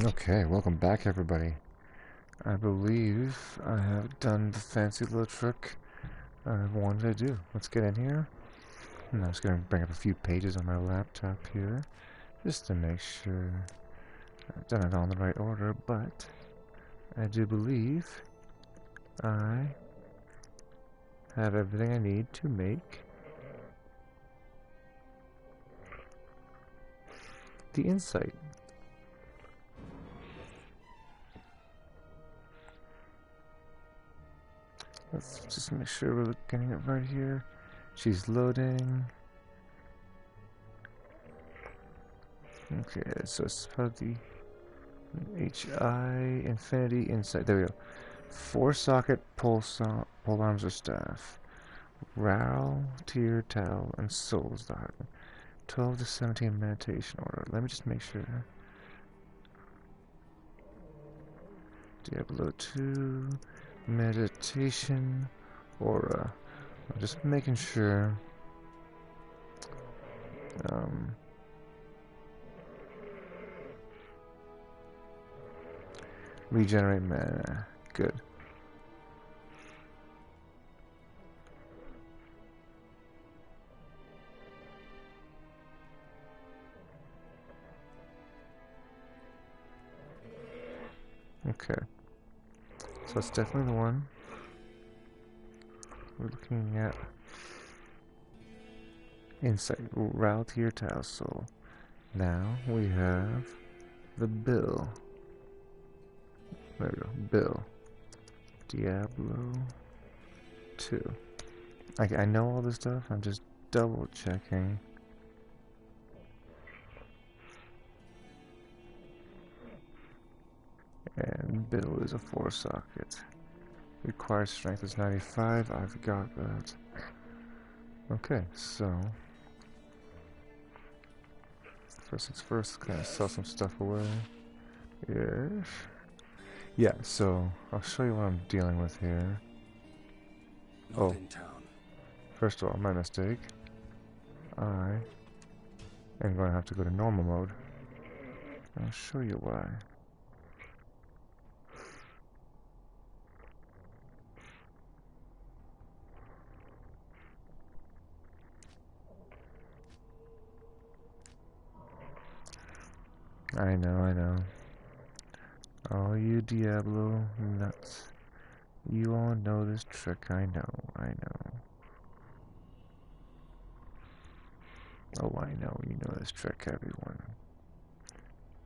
Okay, welcome back everybody. I believe I have done the fancy little trick I wanted to do. Let's get in here. And I'm just going to bring up a few pages on my laptop here, just to make sure I've done it all in the right order, but I do believe I have everything I need to make the insight. Let's just make sure we're getting it right here. She's loading. Okay, so it's probably HI Infinity Insight. There we go. 4-socket pole arms or staff. Ral, Tier, Tau, and Souls the heart. 12 to 17 meditation order. Let me just make sure. Diablo 2 meditation aura. I'm just making sure. Regenerate mana. Good. Okay. So it's definitely the one. We're looking at Insight. Ral Tier Tau Soul. Now we have the bill. There we go. Bill. Diablo 2. I know all this stuff. I'm just double checking. And bill is a 4-socket. Required strength is 95. I've got that. Okay, so first things first, kind of sell some stuff away. Yes. Yeah, so I'll show you what I'm dealing with here. Not in town. First of all, my mistake. I am going to have to go to normal mode. I'll show you why. I know. All you Diablo nuts. You all know this trick, I know. Oh, I know, you know this trick, everyone.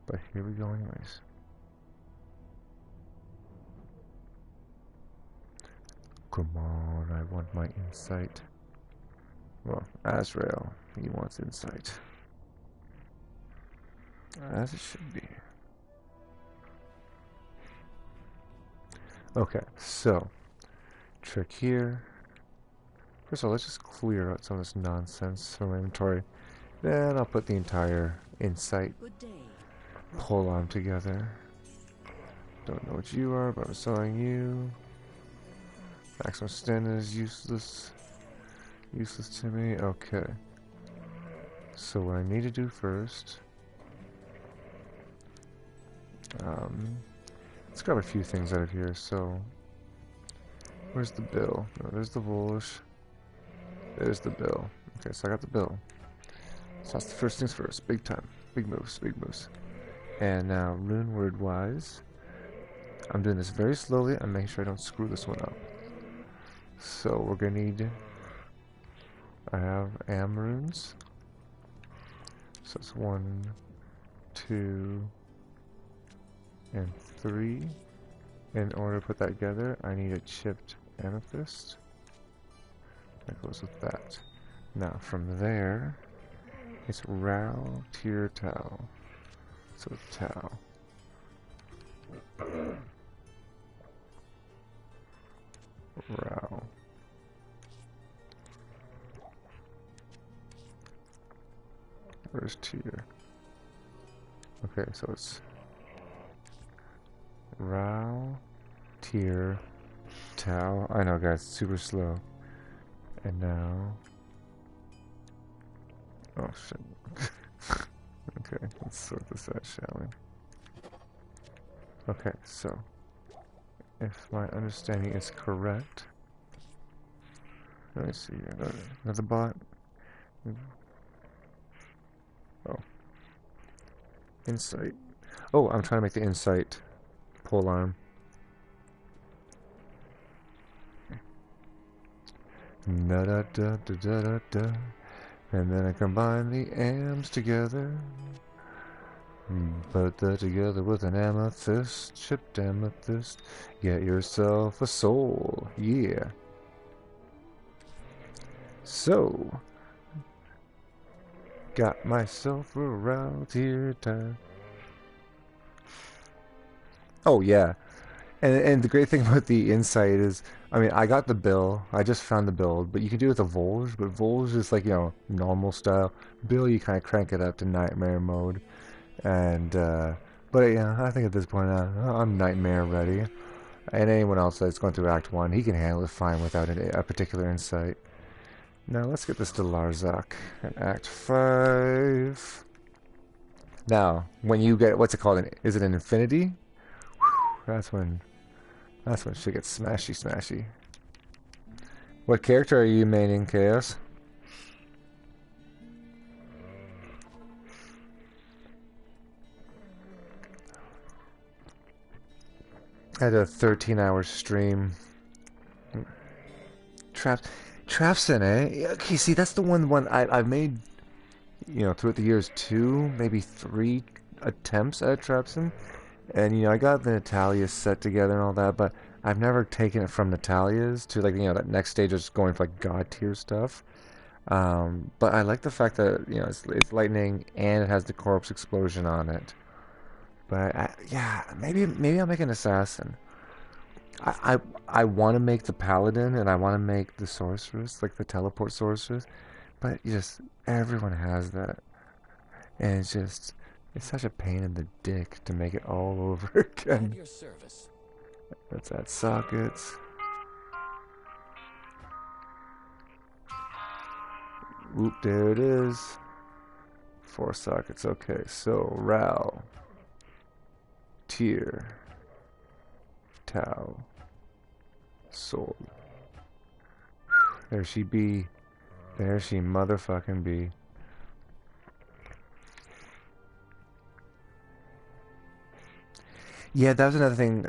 But here we go anyways. Come on, I want my insight. Well, Azrael, he wants insight. As it should be. Okay, so, trick here. First of all, let's just clear out some of this nonsense from my inventory. Then I'll put the entire insight Polearm together. Don't know what you are, but I'm selling you. Maximum stand is useless. Useless to me. Okay. So what I need to do first. Let's grab a few things out of here. So, where's the bill? No, there's the Volish. There's the bill. Okay, so I got the bill. So that's the first things first. Big time. Big moves. And now, rune word wise, I'm doing this very slowly. I'm making sure I don't screw this one up. So we're gonna need. I have am runes. So it's 1, 2, and 3. In order to put that together, I need a chipped amethyst. That goes with that. Now from there, it's Ral Tier Tau. So Tau. Ral. Where's Tier? Okay, so it's Ral Tier Tau. I know, guys, it's super slow. And now. Oh shit. Okay, let's sort this out, shall we? Okay, so if my understanding is correct, let me see. Another bot. Oh, insight. Oh, I'm trying to make the insight polearm. Da da da da da da da. And then I combine the amps together. Put that together with an amethyst, chipped amethyst. Get yourself a soul. Yeah. So, got myself a route here time. Oh yeah. And the great thing about the insight is, I mean, I got the bill. I just found the build, but you can do it with the Volge. But Volge is like, normal style. Bill, you kind of crank it up to nightmare mode. And, but yeah, I think at this point, I'm nightmare ready. And anyone else that's going through Act 1, he can handle it fine without a particular insight. Now, let's get this to Larzak in Act 5. Now, when you get, what's it called? Is it an infinity? That's when shit gets smashy smashy. What character are you maining, Chaos? I had a 13-hour stream. Trapson, eh? Okay, see, that's the one I've made, throughout the years, 2, maybe 3 attempts at Trapson. And, I got the Natalia set together and all that, but I've never taken it from Natalia's to, like, that next stage of just going for, like, God tier stuff. But I like the fact that, it's lightning and it has the corpse explosion on it. But, yeah, maybe I'll make an assassin. I want to make the paladin and I want to make the sorceress, like the teleport sorceress. But everyone has that. And it's such a pain in the dick to make it all over again. At your service. Let's add sockets. Oop, there it is. 4 sockets. Okay, so Ral, Tyr, Tau, Soul. There she be. There she motherfucking be. Yeah, that was another thing.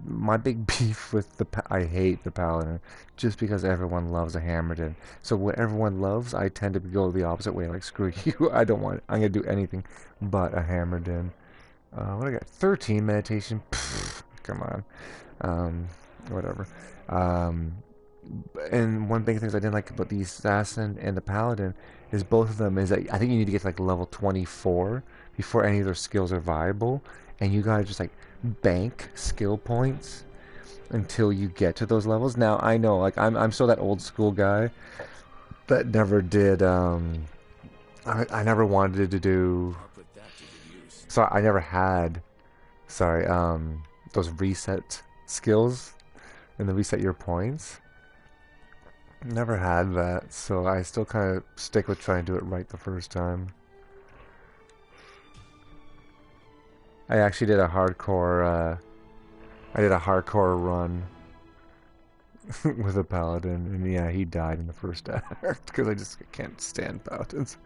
My big beef with I hate the Paladin, just because everyone loves a Hammerden. So what everyone loves, I tend to go the opposite way. Like, screw you, I don't want it. I'm gonna do anything but a Hammerden. What I got? 13 meditation. Pfft, come on. Whatever. Um, and one big thing I didn't like about the Assassin and the Paladin is both of them is that I think you need to get to like level 24 before any of their skills are viable, and you gotta just like bank skill points until you get to those levels. Now I know, like I'm still that old school guy that never did. I never wanted to do. I'll put that to good use. So I never had. Sorry. Those reset skills and the reset your points. Never had that, so I still kind of stick with trying to do it right the first time. I actually did a hardcore, I did a hardcore run with a paladin, and yeah, he died in the first act, because I just can't stand paladins.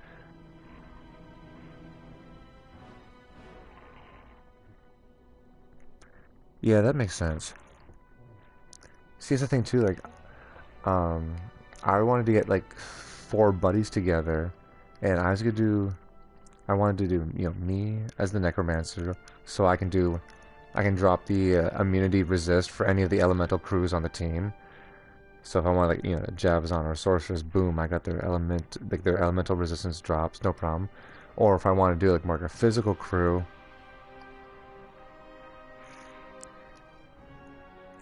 Yeah, that makes sense. See, that's the thing too, like, um, I wanted to get like 4 buddies together, and I wanted to do, me as the necromancer, so I can drop the immunity resist for any of the elemental crews on the team. So if I want, like, Javazon or sorcerers, boom, I got their their elemental resistance drops, no problem. Or if I want to do like more like a physical crew,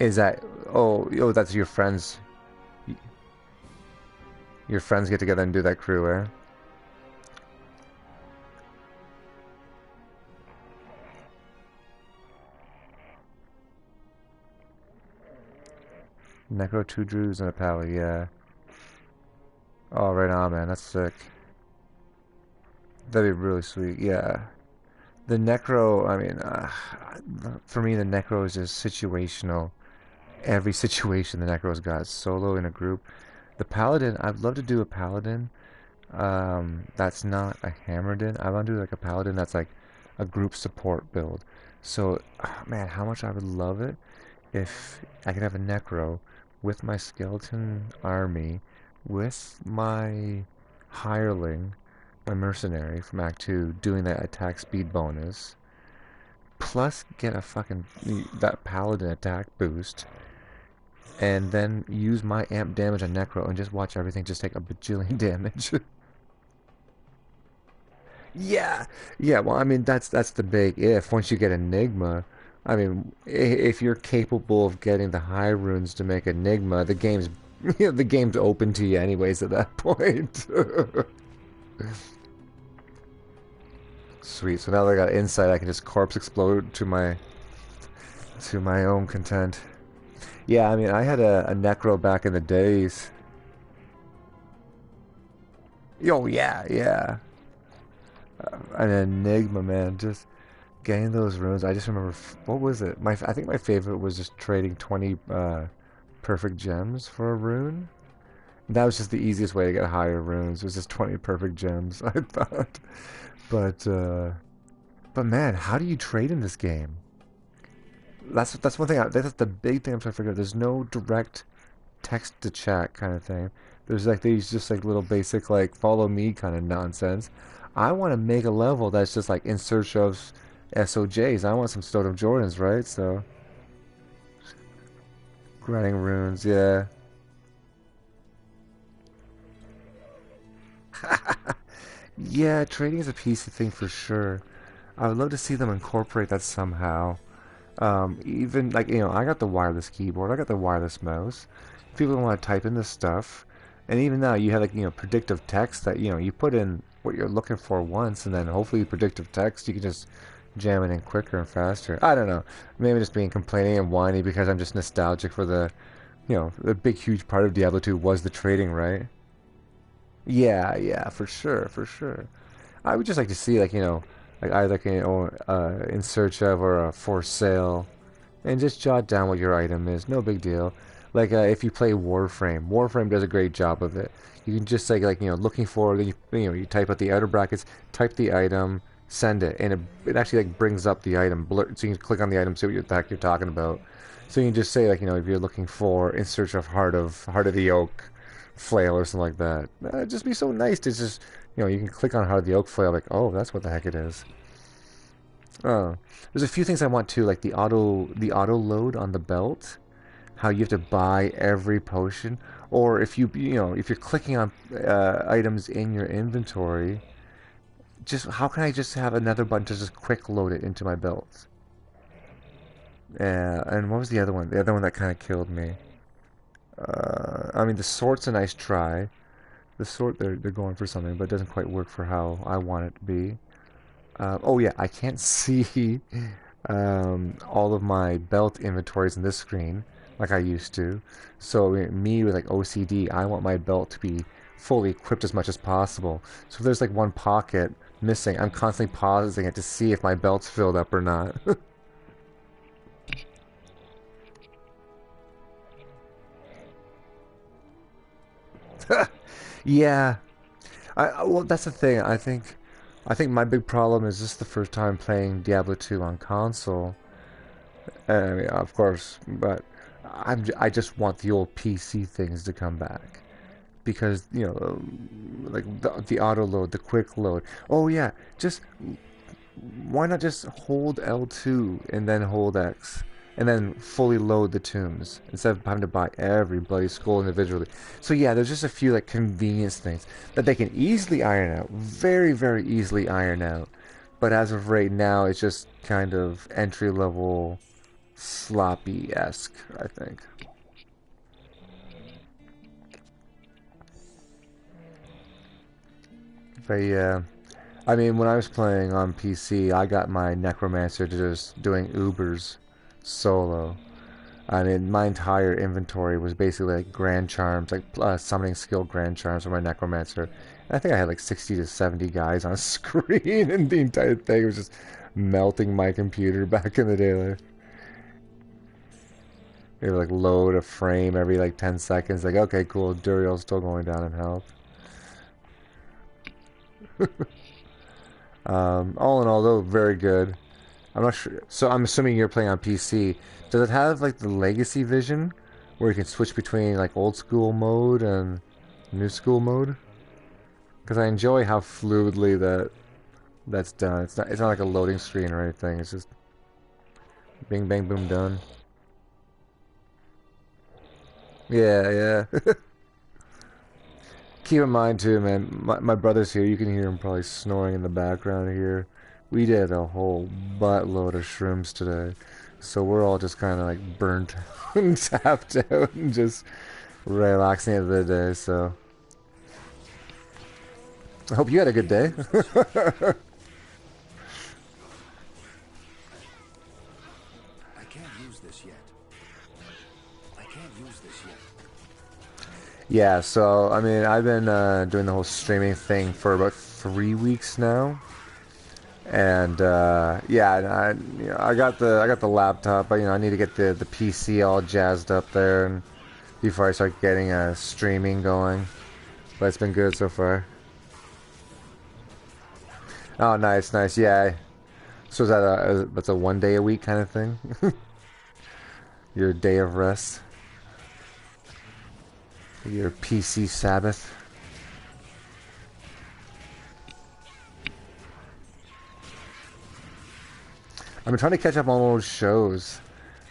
is that, that's your friends. Your friends get together and do that crew, eh? Necro, 2 Druids, and a Pally, yeah. Oh, right on, man, that's sick. That'd be really sweet, yeah. The Necro, I mean, for me, the Necro is just situational. Every situation the Necro's got, solo in a group. The Paladin, I'd love to do a Paladin. That's not a hammered in. I want to do like a Paladin that's like a group support build. So, man, how much I would love it if I could have a Necro with my skeleton army, with my hireling, my mercenary from Act 2 doing that attack speed bonus, plus get a fucking that paladin attack boost, and then use my amp damage on Necro and just watch everything just take a bajillion damage. Yeah, yeah. Well, I mean that's the big if. Once you get Enigma, I mean, if you're capable of getting the high runes to make Enigma, the game's the game's open to you anyways at that point. Sweet. So now that I got insight, I can just corpse explode to my own content. Yeah, I mean, I had a Necro back in the days. Yo, yeah, yeah. An Enigma, man. Just getting those runes. I just remember, what was it? I think my favorite was just trading 20 perfect gems for a rune. That was just the easiest way to get higher runes. Was just 20 perfect gems, I thought. But uh, but man, how do you trade in this game? That's one thing. That's the big thing I'm trying to figure out. There's no direct text to chat kind of thing. There's like these just like little basic like follow me kind of nonsense. I want to make a level that's just like in search of SOJs. I want some Stone Jordans, right? So grinding runes, yeah. Yeah, trading is a PC thing for sure. I would love to see them incorporate that somehow. Even like I got the wireless keyboard, I got the wireless mouse. People want to type in this stuff, and even now you have like predictive text that you put in what you're looking for once, and then hopefully predictive text you can just jam it in quicker and faster. I don't know, maybe just being complaining and whiny because I'm just nostalgic for the big huge part of Diablo 2 was the trading, right? Yeah, yeah, for sure, for sure. I would just like to see like either in search of or for sale, and just jot down what your item is. No big deal. Like if you play Warframe, Warframe does a great job of it. You can just say looking for, then you type out the outer brackets, type the item, send it, and it actually like brings up the item, so you can click on the item, see what the heck you're talking about. So you can just say if you're looking for in search of Heart of the Oak flail or something like that. It'd just be so nice to just you can click on Heart of the Oak flail, like, oh, that's what the heck it is. Oh, there's a few things I want too, like the auto load on the belt. How you have to buy every potion, or if if you're clicking on items in your inventory, just how can I just have another button to just quick load it into my belt? And what was the other one? The other one that kind of killed me. I mean, the sword's a nice try. The sword, they're going for something, but it doesn't quite work for how I want it to be. Oh yeah, I can't see all of my belt inventories in this screen like I used to. So me with like OCD, I want my belt to be fully equipped as much as possible. So if there's like one pocket missing, I'm constantly pausing it to see if my belt's filled up or not. Yeah, well that's the thing. I think my big problem is this is the first time playing Diablo 2 on console. I mean, of course, but I just want the old PC things to come back because like the auto load, the quick load. Oh yeah, just why not just hold L2 and then hold X and then fully load the tombs instead of having to buy every bloody skull individually. So yeah, there's just a few like convenience things that they can easily iron out, very very easily iron out. But as of right now, it's just kind of entry level sloppy-esque, I think. But yeah, I mean, when I was playing on PC, I got my Necromancer to just doing Ubers solo. I mean, my entire inventory was basically like Grand Charms, like summoning skill Grand Charms for my Necromancer, I think I had like 60 to 70 guys on screen, and the entire thing was just melting my computer back in the day. Like, it would like load a frame every like 10 seconds. Like, okay, cool, Duriel's still going down in health. All in all, though, very good. I'm not sure. So I'm assuming you're playing on PC. Does it have like the legacy vision, where you can switch between like old school mode and new school mode? Because I enjoy how fluidly that's done. It's not like a loading screen or anything. It's just bing bang boom done. Yeah, yeah. Keep in mind too, man. My brother's here. You can hear him probably snoring in the background here. We did a whole buttload of shrooms today, so we're all just kind of like burnt and tapped out and just relaxing at the end of the day. So I hope you had a good day. I can't use this yet. I can't use this yet. Yeah, so I mean, I've been doing the whole streaming thing for about 3 weeks now, and yeah, I got the laptop, but I need to get the PC all jazzed up there, and before I start getting streaming going. But it's been good so far. Oh, nice, nice. Yeah. So is that that's a 1 day a week kind of thing? Your day of rest? Your PC Sabbath? I've been trying to catch up on old shows,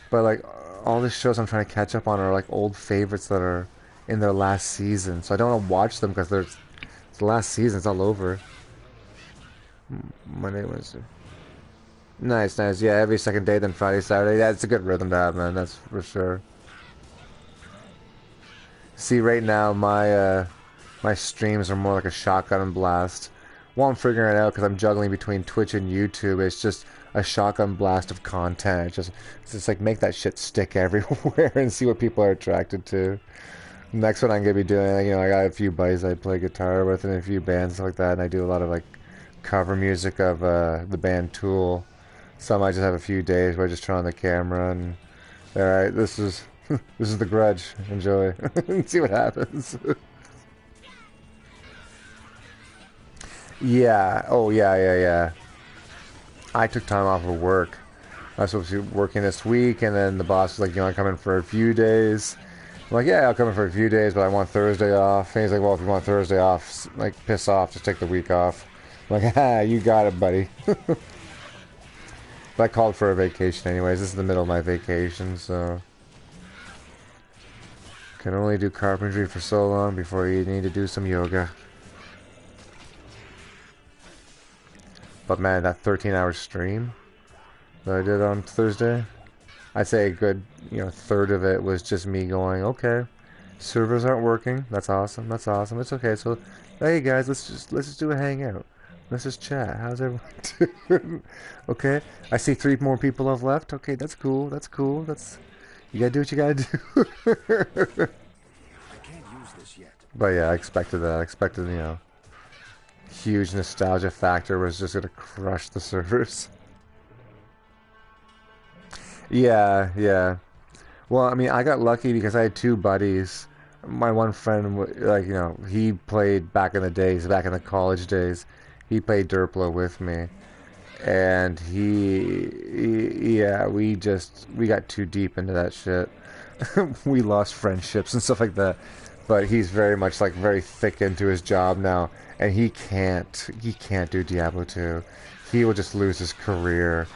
but like all the shows I'm trying to catch up on are like old favorites that are in their last season. So I don't want to watch them because it's the last season. It's all over. Monday, Wednesday. Nice, nice. Yeah, every second day, then Friday, Saturday. That's a good rhythm to have, man. That's for sure. See, right now my streams are more like a shotgun blast. Well, I'm figuring it out because I'm juggling between Twitch and YouTube. It's just a shotgun blast of content. It's just like make that shit stick everywhere and see what people are attracted to. Next one I'm gonna be doing, I got a few buddies I play guitar with and a few bands like that, and I do a lot of like cover music of the band Tool. So I might just have a few days where I just turn on the camera and all right, this is this is the Grudge. Enjoy. See what happens. Yeah. Oh, yeah, yeah, yeah. I took time off of work. I was supposed to be working this week, and then the boss was like, "You want to come in for a few days?" I'm like, "Yeah, I'll come in for a few days, but I want Thursday off." And he's like, "Well, if you want Thursday off, like, piss off. Just take the week off." I'm like, "Ah, you got it, buddy." But I called for a vacation anyways. This is the middle of my vacation, so can only do carpentry for so long before you need to do some yoga. But man, that 13-hour stream that I did on Thursday, I'd say a good, third of it was just me going, okay, servers aren't working. That's awesome. That's awesome. It's okay. So, hey guys, let's just do a hangout. Let's just chat. How's everyone doing? Okay. I see 3 more people have left. Okay, that's cool. That's cool. You gotta do what you gotta do. I can't use this yet. But yeah, I expected that. I expected, huge nostalgia factor was just gonna crush the servers. Yeah, yeah. Well, I mean, I got lucky because I had 2 buddies. My one friend, like, he played back in the days, back in the college days. He played Derplo with me, and yeah, we got too deep into that shit. We lost friendships and stuff like that. But he's very much like very thick into his job now, and he can't do Diablo 2. He will just lose his career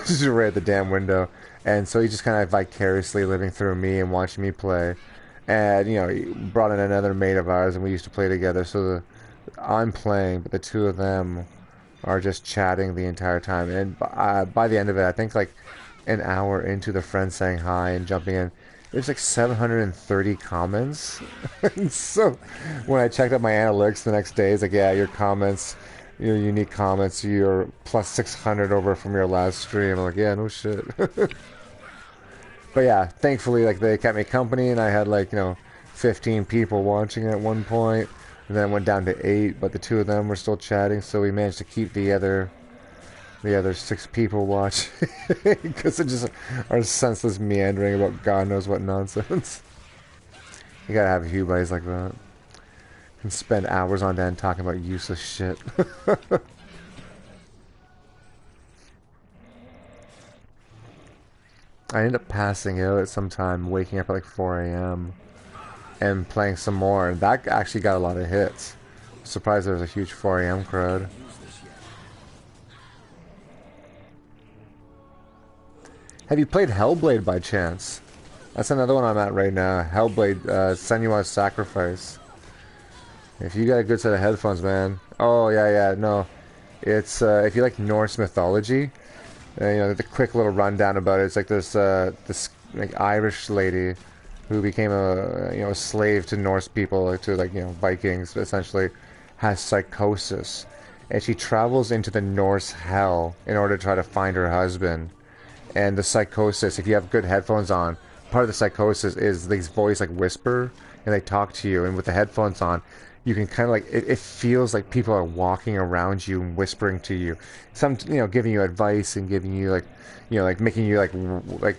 just right at the damn window. And so he's just kind of vicariously living through me and watching me play. And he brought in another mate of ours, and we used to play together. So I'm playing, but the 2 of them are just chatting the entire time. And by the end of it, I think like an hour into the friend saying hi and jumping in, there's like 730 comments. And so when I checked out my analytics the next day, it's like, yeah, your comments, your unique comments, you're plus 600 over from your last stream. I'm like, yeah, no shit. But yeah, thankfully, like, they kept me company, and I had like 15 people watching at one point. and then it went down to 8, but the 2 of them were still chatting, so we managed to keep the other 6 people watching because it just are senseless meandering about God knows what nonsense. You gotta have a few buddies like that. And spend hours on end talking about useless shit. I ended up passing out at some time, waking up at like 4 a.m. and playing some more, and that actually got a lot of hits. Surprised there was a huge 4 a.m. crowd. Have you played Hellblade by chance? That's another one I'm at right now. Hellblade, Senua's Sacrifice. If you got a good set of headphones, man. Oh, yeah, no. It's, if you like Norse mythology, you know, the quick little rundown about it. It's like this like Irish lady who became a slave to Norse people, to like, Vikings, essentially, has psychosis. And she travels into the Norse hell in order to try to find her husband. And the psychosis, if you have good headphones on, part of the psychosis is these voice like whisper, and they talk to you, and with the headphones on, you can kind of like, it feels like people are walking around you and whispering to you, giving you advice and giving you like making you like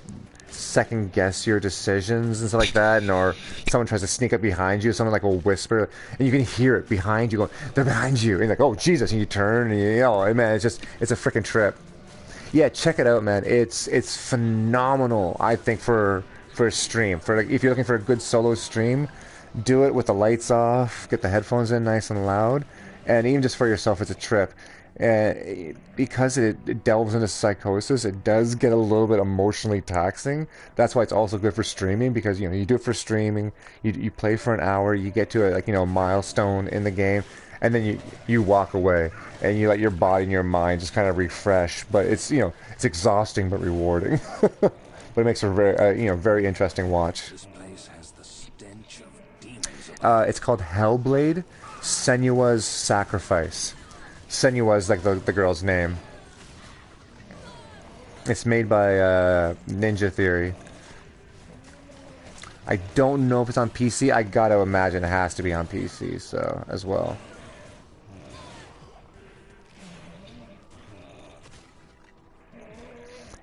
second guess your decisions and stuff like that, and or someone tries to sneak up behind you, someone like will whisper, and you can hear it behind you going, they're behind you, and you're like, oh Jesus, and you turn, and man, it's a freaking trip. Yeah, check it out, man. It's phenomenal. I think for a stream, for like if you're looking for a good solo stream, do it with the lights off, get the headphones in nice and loud, and even just for yourself, it's a trip. And because it delves into psychosis, it does get a little bit emotionally taxing. That's why it's also good for streaming, because you do it for streaming, you play for an hour, you get to a milestone in the game, and then you walk away and you let your body and your mind just kind of refresh. But it's it's exhausting but rewarding. But it makes a very very interesting watch. This place has the stench of demons. It's called Hellblade: Senua's Sacrifice. Senua is like the girl's name. It's made by Ninja Theory. I don't know if it's on PC. I gotta imagine it has to be on PC, so as well.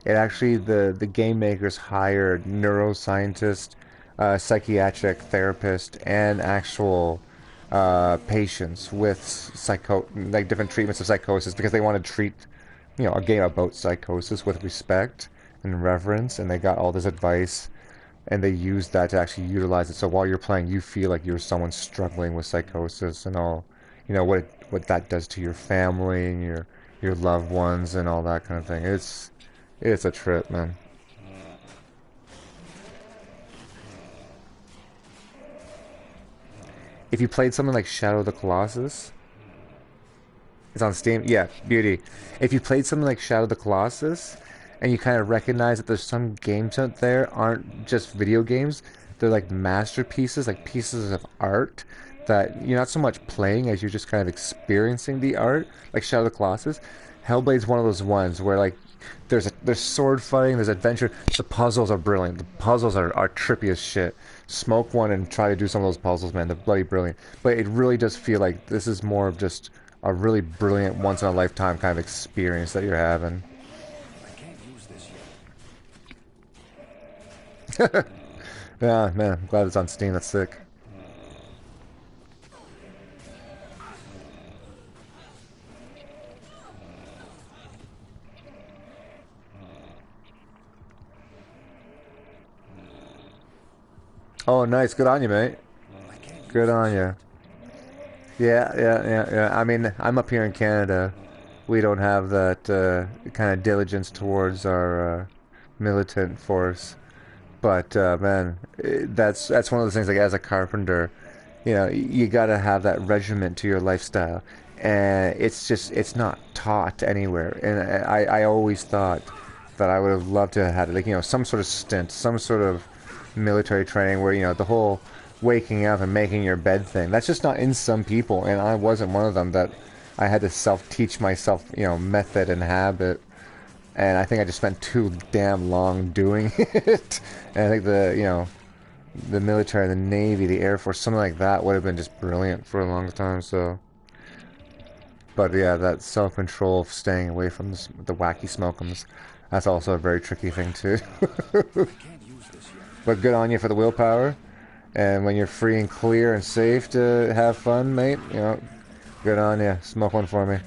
It actually, the game makers hired neuroscientists, psychiatric therapists, and actual patients with different treatments of psychosis, because they want to treat a game about psychosis with respect and reverence, and they got all this advice, and they used that to actually utilize it. So while you're playing, you feel like you're someone struggling with psychosis and all, what that does to your family and your loved ones and all that kind of thing. It's a trip, man. If you played something like Shadow of the Colossus, it's on Steam. Yeah, beauty. If you played something like Shadow of the Colossus, and you kind of recognize that there's some games out there aren't just video games, they're like masterpieces, like pieces of art that you're not so much playing as you're just kind of experiencing the art, like Shadow of the Colossus. Hellblade's one of those ones where like there's sword fighting, there's adventure. The puzzles are brilliant. The puzzles are trippy as shit. Smoke one and try to do some of those puzzles, man. They're bloody brilliant. But it really does feel like this is more of just a really brilliant, once in a lifetime kind of experience that you're having. I can't use this yet. Yeah, man. I'm glad it's on Steam. That's sick. Oh, nice. Good on you, mate. Good on you. Yeah. I mean, I'm up here in Canada. We don't have that kind of diligence towards our militant force. But man, that's one of those things. Like as a carpenter, you gotta have that regiment to your lifestyle, and it's not taught anywhere. And I always thought that I would have loved to have had like some sort of stint, some sort of military training where the whole waking up and making your bed thing, that's just not in some people, and I wasn't one of them. That I had to self-teach myself method and habit, and I think I just spent too damn long doing it. And I think the military, the Navy, the Air Force, something like that would have been just brilliant for a long time. So, but yeah, that self-control of staying away from the wacky smokums, that's also a very tricky thing too. I can't use this yet. But good on you for the willpower. And when you're free and clear and safe to have fun, mate, you know, good on you. Smoke one for me.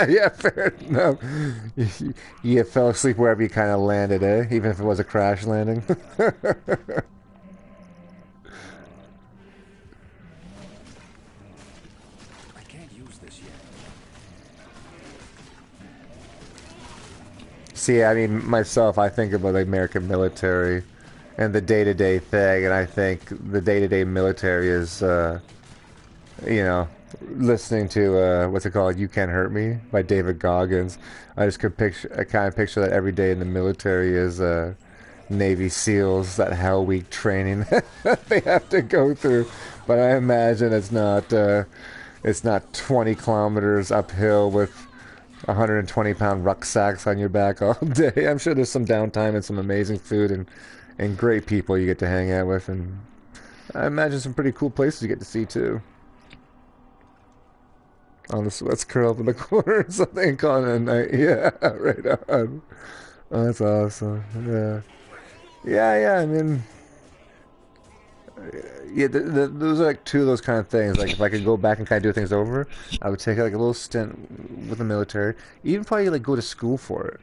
Yeah, fair enough. You fell asleep wherever you kind of landed, eh? Even if it was a crash landing. I can't use this yet. See, I mean, myself, I think about the American military and the day-to-day thing, and I think the day-to-day military is, you know, listening to what's it called? "You Can't Hurt Me" by David Goggins. I just could picture, I kind of picture that every day in the military is Navy SEALs, that Hell Week training that they have to go through. But I imagine it's not 20 kilometers uphill with 120-pound rucksacks on your back all day. I'm sure there's some downtime and some amazing food and great people you get to hang out with, and I imagine some pretty cool places you get to see too. Honestly, let's curl up in the corner or something and call it a night. Yeah, right on. Oh, that's awesome. Yeah, yeah. I mean, yeah. Those are like two of those kind of things. Like if I could go back and kind of do things over, I would take like a little stint with the military. Even probably like go to school for it.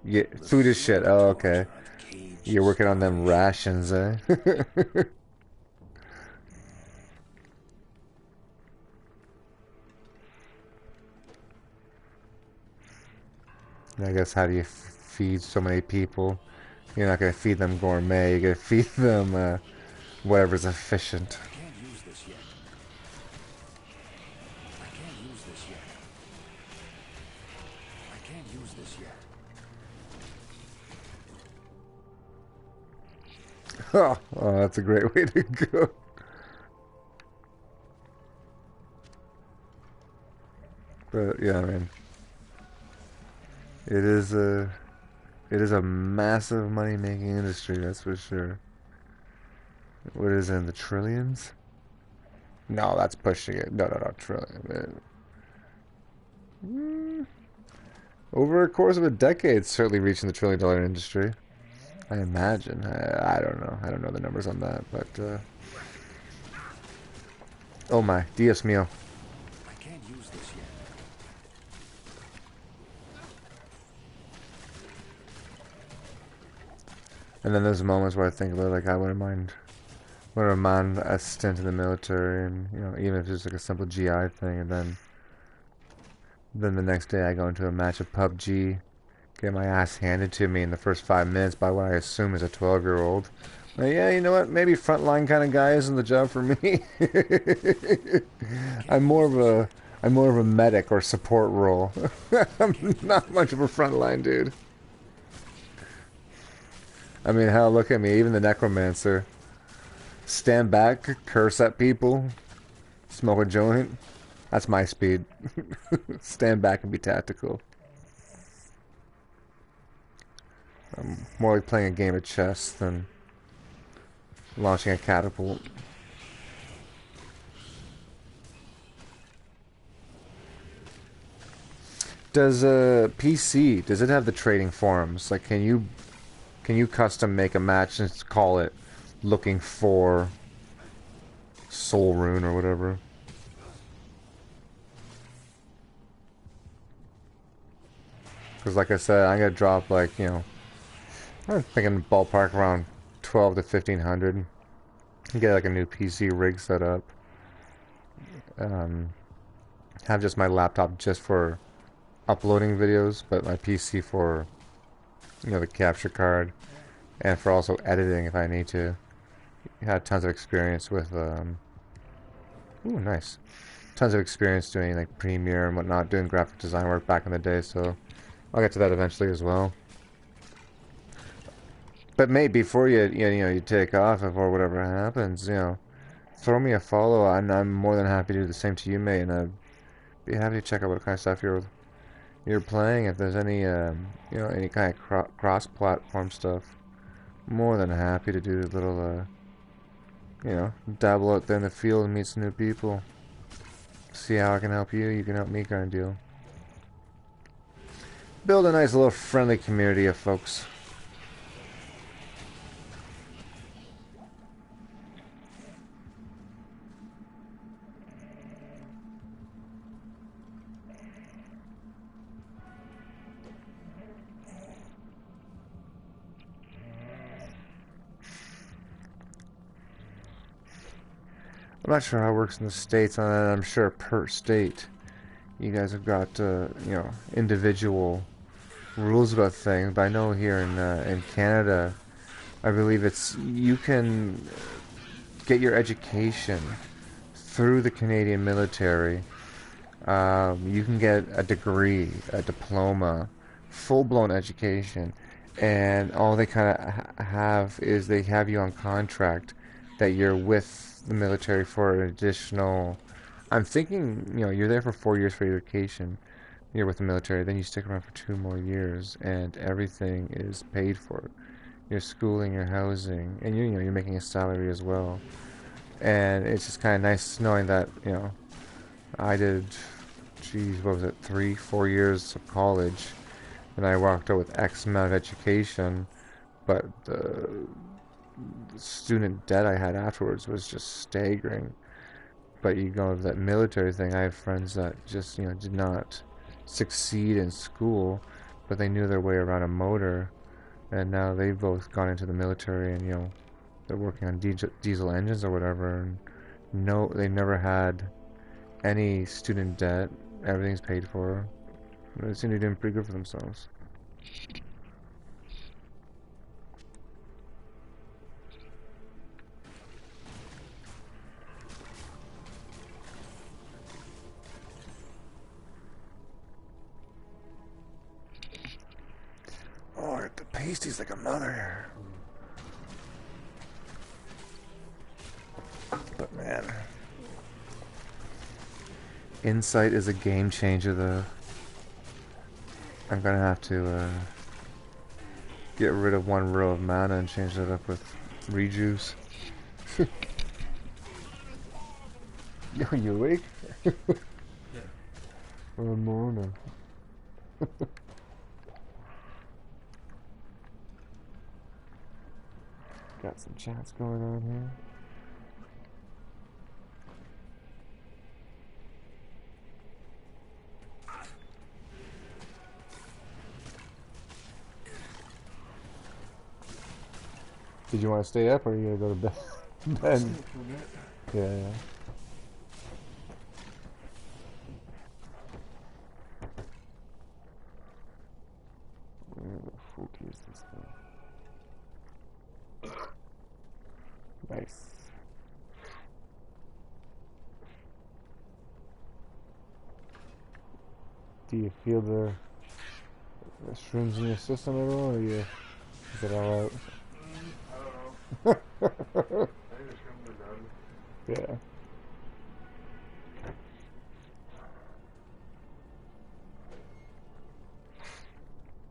Yeah, The food is shit. Oh, okay. slaughter of You're caged working on them lions. rations, eh? I guess how do you feed so many people? You're not gonna feed them gourmet. You're gonna feed them whatever's efficient. I can't use this yet. I can't use this yet. I can't use this yet. Oh, that's a great way to go. But yeah, man, it is a massive money making industry. That's for sure. What is it, in the trillions? No, that's pushing it. No, no, no, trillion. Over a course of a decade, certainly reaching the $1 trillion industry. I imagine. I don't know. I don't know the numbers on that, but oh my, Dios mío. I can't use this yet. And then there's moments where I think about like I wouldn't mind a stint in the military, and you know, even if it's like a simple GI thing, and then the next day I go into a match of PUBG, get my ass handed to me in the first 5 minutes by what I assume is a 12-year-old. Like, yeah, you know what? Maybe frontline kind of guy isn't the job for me. I can't I'm more use of this a yet. I'm more of a medic or support role. I'm not much of a frontline dude. I mean, hell, look at me. Even the necromancer. Stand back, curse at people, smoke a joint. That's my speed. Stand back and be tactical. I'm more like playing a game of chess than launching a catapult. Does a PC, does it have the trading forums? Like, can you custom make a match and call it looking for Soul Rune or whatever? Because like I said, I'm gonna drop like, you know, I'm thinking ballpark around 12 to 1500. Get like a new PC rig set up. Um, have just my laptop just for uploading videos, but my PC for, you know, the capture card and for also editing if I need to. Had tons of experience with ooh, nice. Tons of experience doing like Premiere and whatnot, doing graphic design work back in the day, so I'll get to that eventually as well. But mate, before you take off, or whatever happens, you know, throw me a follow, and I'm more than happy to do the same to you, mate, and I'd be happy to check out what kind of stuff you're playing, if there's any, you know, any kind of cross-platform stuff, more than happy to do a little, you know, dabble out there in the field and meet some new people. See how I can help you, you can help me kind of deal. Build a nice little friendly community of folks. I'm not sure how it works in the States, and I'm sure per state you guys have got, you know, individual rules about things, but I know here in Canada, I believe it's, you can get your education through the Canadian military. You can get a degree, a diploma, full-blown education, and all they kind of have is they have you on contract that you're with the military for an additional. I'm thinking, you know, you're there for 4 years for your education. You're with the military, then you stick around for 2 more years, and everything is paid for. Your schooling, your housing, and you know you're making a salary as well. And it's just kind of nice knowing that, you know, I did, geez, what was it, 3, 4 years of college, and I walked out with X amount of education, but the student debt I had afterwards was just staggering. But you go to that military thing, I have friends that just, you know, did not succeed in school, but they knew their way around a motor, and now they've both gone into the military, and, you know, they're working on diesel engines or whatever, and no, they never had any student debt. Everything's paid for. They seem to be doing pretty good for themselves. Oh, the pasties like a mother. But man, Insight is a game changer though. I'm gonna have to get rid of 1 row of mana and change that up with rejuice. Yo, you awake? Yeah. Good morning. Got some chats going on here. Did you want to stay up or are you gonna go to bed? Ben. Yeah, yeah. Where the fuck is this thing? Nice. Do you feel the shrooms in your system at all, or is it alright? I don't know. I think the shrooms are done. Yeah.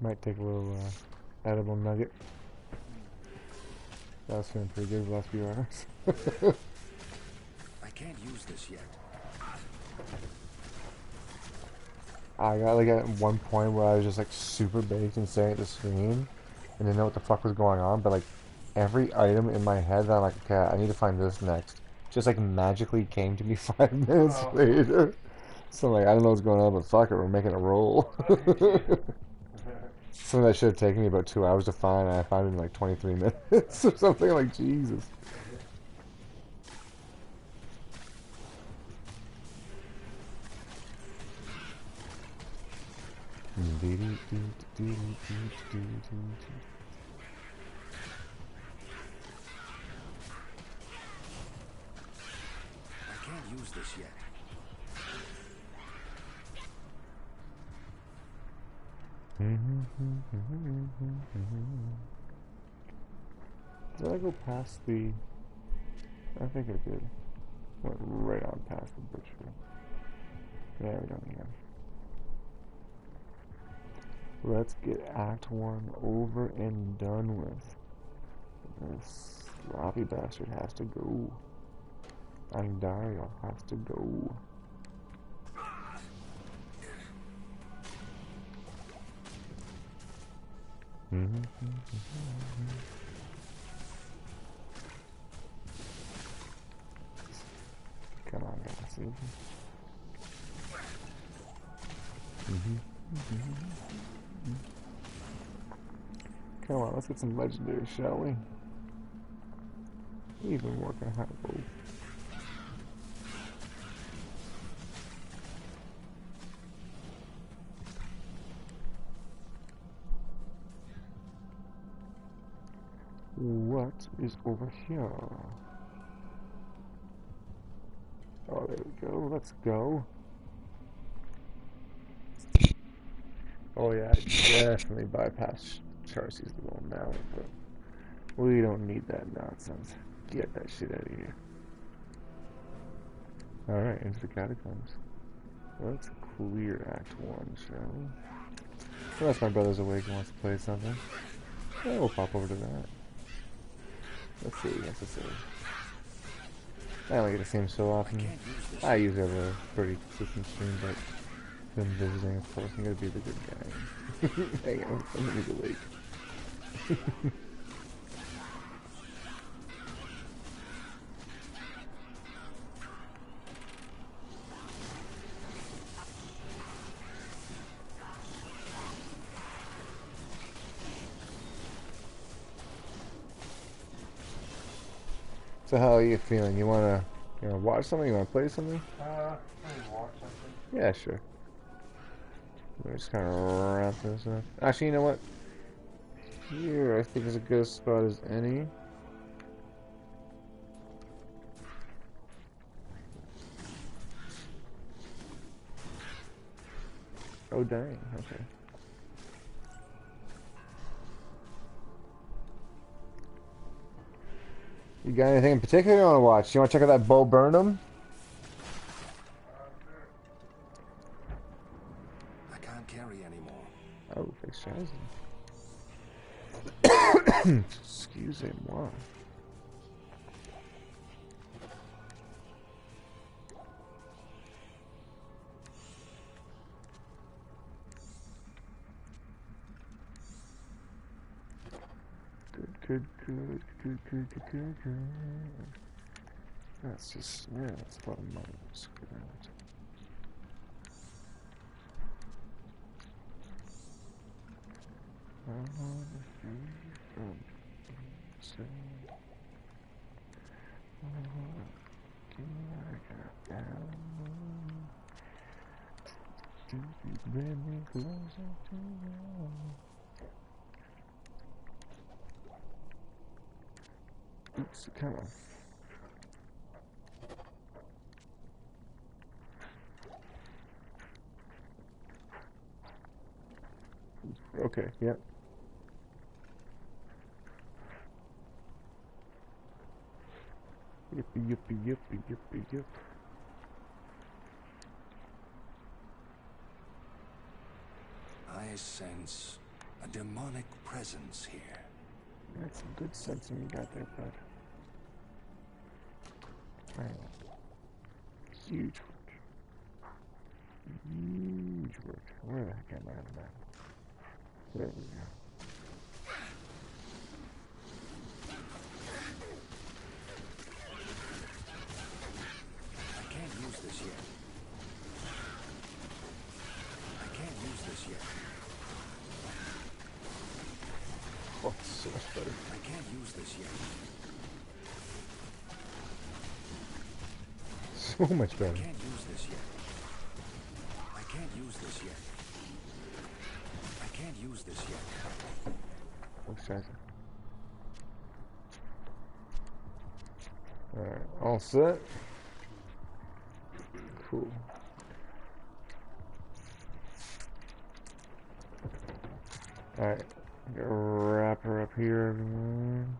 Might take a little edible nugget. That was feeling pretty good the last few hours. I can't use this yet. I got like at one point where I was just like super baked and staring at the screen and didn't know what the fuck was going on, but like every item in my head that I'm like, okay, I need to find this next, just like magically came to me 5 minutes later. So I'm like, I don't know what's going on, but fuck it, we're making a roll. Something that should have taken me about 2 hours to find, and I found it in like 23 minutes or something. Like, Jesus. I can't use this yet. Did I go past the... I think I did. Went right on past the butcher. Yeah, we don't need him. Let's get Act 1 over and done with. This sloppy bastard has to go. And Dario has to go. Come on, guys. Come on, let's get some legendary, shall we? We've been working hard. Whoa. What is over here? Oh, there we go. Let's go. Oh yeah, I definitely bypassed Charcy's little mount, but we don't need that nonsense. Get that shit out of here. Alright, into the catacombs. Let's clear Act 1, shall we? Unless my brother's awake and wants to play something. Yeah, we'll pop over to that. Let's see, I only get to see him so often. I usually have a pretty consistent stream, but him visiting, of course, I'm gonna be the good guy. Hang on, I'm gonna be awake. So how are you feeling? You wanna watch something? You wanna play something? Maybe watch something. Yeah, sure. Let me just kind of wrap this up. Actually, you know what? Here, I think is a good spot as any. Oh dang, okay. You got anything in particular you want to watch? You want to check out that Bo Burnham? I can't carry anymore. Oh, face Excusez-moi. Good. That's just, yeah, that's a lot of money. Screw that. Oops, come on. Okay, yep. Yep. I sense a demonic presence here. That's some good sensing you got there, bud. Alright. Huge work. Huge work. Where the heck am I on the map? There we go. I can't use this yet. I can't use this yet. Oh, it's so much better. I can't use this yet. So much better. I can't use this yet. I can't use this yet. I can't use this yet. Oh, scheiße. Alright, all set. Cool. Alright, wrap her up here, everyone.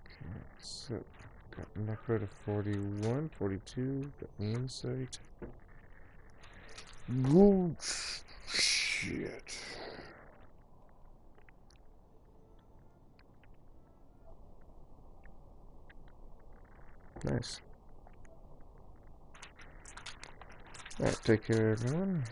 Okay, so Got macro to 41, 42. Got me insight. Good shit. Nice. Alright, take care, everyone.